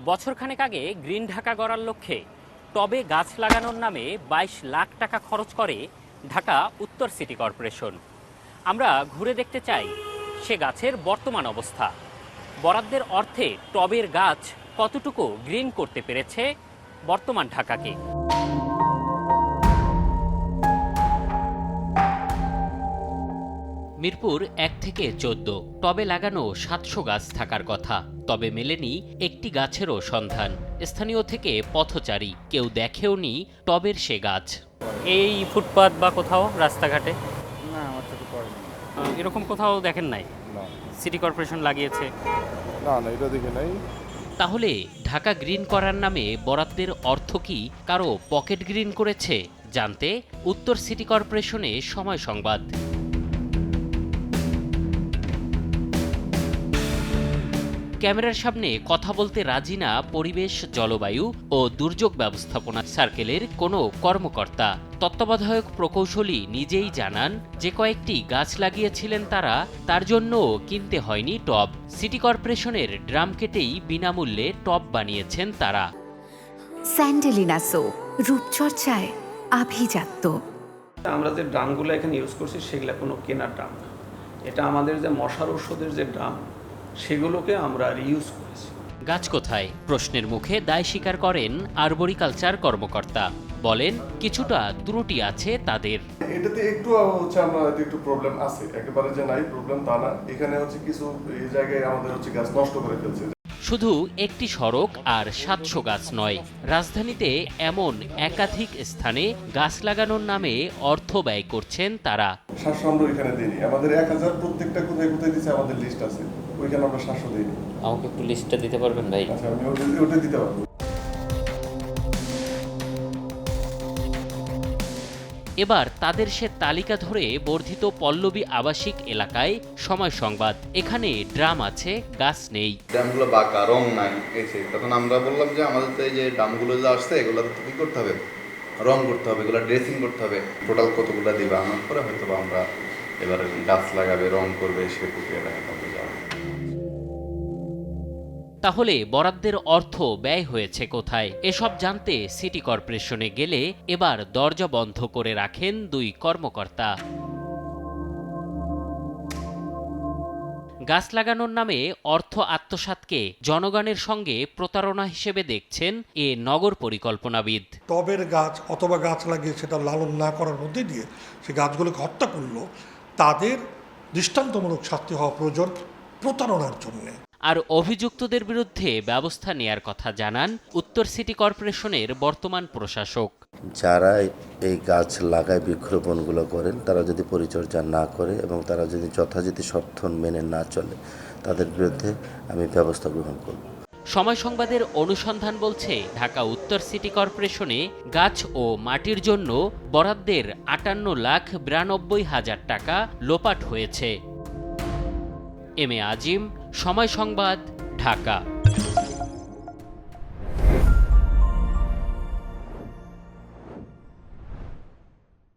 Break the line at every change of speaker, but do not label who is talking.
বছরখানেক আগে গ্রিন ঢাকা গড়ার লক্ষ্যে টবে গাছ লাগানোর নামে ২২ লাখ টাকা খরচ করে ঢাকা উত্তর সিটি কর্পোরেশন। আমরা ঘুরে দেখতে চাই সে গাছের বর্তমান অবস্থা। বরাদ্দের অর্থে টবের গাছ কতটুকু গ্রিন করতে পেরেছে বর্তমান ঢাকাকে। মিরপুর ১ থেকে ১৪ টবে লাগানো ৭০০ গাছ থাকার কথা, তবে মেলেনি একটি গাছেরও সন্ধান। স্থানীয় থেকে পথচারী কেউ দেখেওনি টবের সে গাছ। এই ফুটপাত বা কোথাও রাস্তাঘাটে
না, আমার চোখে পড়েনি।
এরকম কোথাও দেখেন নাই?
না
সিটি কর্পোরেশন লাগিয়েছে?
না না, এটা দেখি নাই।
তাহলে ঢাকা গ্রিন করার নামে বরাদ্দের অর্থ কি কারো পকেট গ্রিন করেছে? জানতে উত্তর সিটি কর্পোরেশনে সময় সংবাদ। ক্যামেরার সামনে কথা বলতে রাজি না পরিবেশ, জলবায়ু ও দুর্যোগ ব্যবস্থাপনা সার্কেলের কোনো কর্মকর্তা। তত্ত্বাবধায়ক প্রকৌশলী নিজেই জানান যে কয়েকটি গাছ লাগিয়েছিলেন তারা, তার জন্য কিনতে হয়নি টব। সিটি কর্পোরেশনের ড্রাম কেটেই বিনামূল্যে টব বানিয়েছেন তারা।
স্যান্ডেলিনা সো, রূপচর্চায় আভিজাত্য।
আমরা যে ড্রামগুলো এখানে ইউজ করছি সেগুলো কোনো কেনার ড্রাম না, এটা আমাদের যে মশার ওষুধের যে ড্রাম সেগুলোকে আমরা রিইউজ করেছি।
গাছ কোথায় প্রশ্নের মুখে দায় স্বীকার করেন আরবরিকালচার কর্মকর্তা। বলেন কিছুটা ত্রুটি আছে তাদের।
এটাতে একটু আমরা একটু প্রবলেম আছে, একেবারে যে নাই প্রবলেম তা না। এখানে কিছু এই জায়গায় আমাদের গাছ নষ্ট করে ফেলছে।
শুধু একটি সড়ক আর ৭০০ গাছ নয়, রাজধানীতে এমন একাধিক স্থানে গাছ লাগানোর নামে অর্থ ব্যয় করছেন তারা।
৭০০ আমরা এখানে দিইনি, আমাদের ১,০০০ প্রত্যেকটা কোথায় কোথায় দিচ্ছে আমাদের লিস্ট আছে, ওইখানে আমরা ৭০০ দিইনি।
আমাকে একটু লিস্টটা দিতে পারবেন ভাই?
আচ্ছা, আমি ওটা দিতে পারবো।
এবার তাদের সে তালিকা ধরে বর্ধিত পল্লবী আবাসিক এলাকায় সময় সংবাদ। এখানে ড্রাম আছে, গাছ নেই।
ড্রামগুলো বাঁকা, রং নাই, এসে তখন আমরা বললাম যে আমাদের তো এই যে ড্রামগুলো যে আসছে এগুলো তো কি করতে হবে, রং করতে হবে, এগুলো ড্রেসিং করতে হবে। টোটাল কতগুলো দিবে আনার পরে হয়তো আমরা এবার গাছ লাগাবে, রং করবে, সে প্রক্রিয়াটা হবে যাবে।
তাহলে বরাদ্দের অর্থ ব্যয় হয়েছে কোথায়? এসব জানতে সিটি কর্পোরেশনে গেলে এবার দরজা বন্ধ করে রাখেন দুই কর্মকর্তা। গাছ লাগানোর নামে অর্থ আত্মসাৎকে জনগণের সঙ্গে প্রতারণা হিসেবে দেখছেন এ নগর পরিকল্পনাবিদ।
টবের গাছ অথবা গাছ লাগিয়ে সেটা লালন না করার মধ্যে দিয়ে সে গাছগুলোকে হত্যা করলো, তাদের দৃষ্টান্তমূলক শাস্তি হওয়া প্রয়োজন প্রতারণার জন্যে।
আর অভিযুক্তদের বিরুদ্ধে ব্যবস্থা নেয়ার কথা জানান উত্তর সিটি কর্পোরেশনের বর্তমান প্রশাসক।
যারা এই গাছ লাগায় বৃক্ষরোপণগুলো করেন তারা যদি পরিচর্যা না করে এবং তারা যদি যথাযথ শর্ত মেনে না চলে, তাদের বিরুদ্ধে আমি ব্যবস্থা গ্রহণ করব।
সময় সংবাদের অনুসন্ধান বলছে ঢাকা উত্তর সিটি কর্পোরেশনে গাছ ও মাটির জন্য বরাদ্দের ৫৮,৯২,০০০ টাকা লোপাট হয়েছে। এম এ আজিম, সময় সংবাদ, ঢাকা।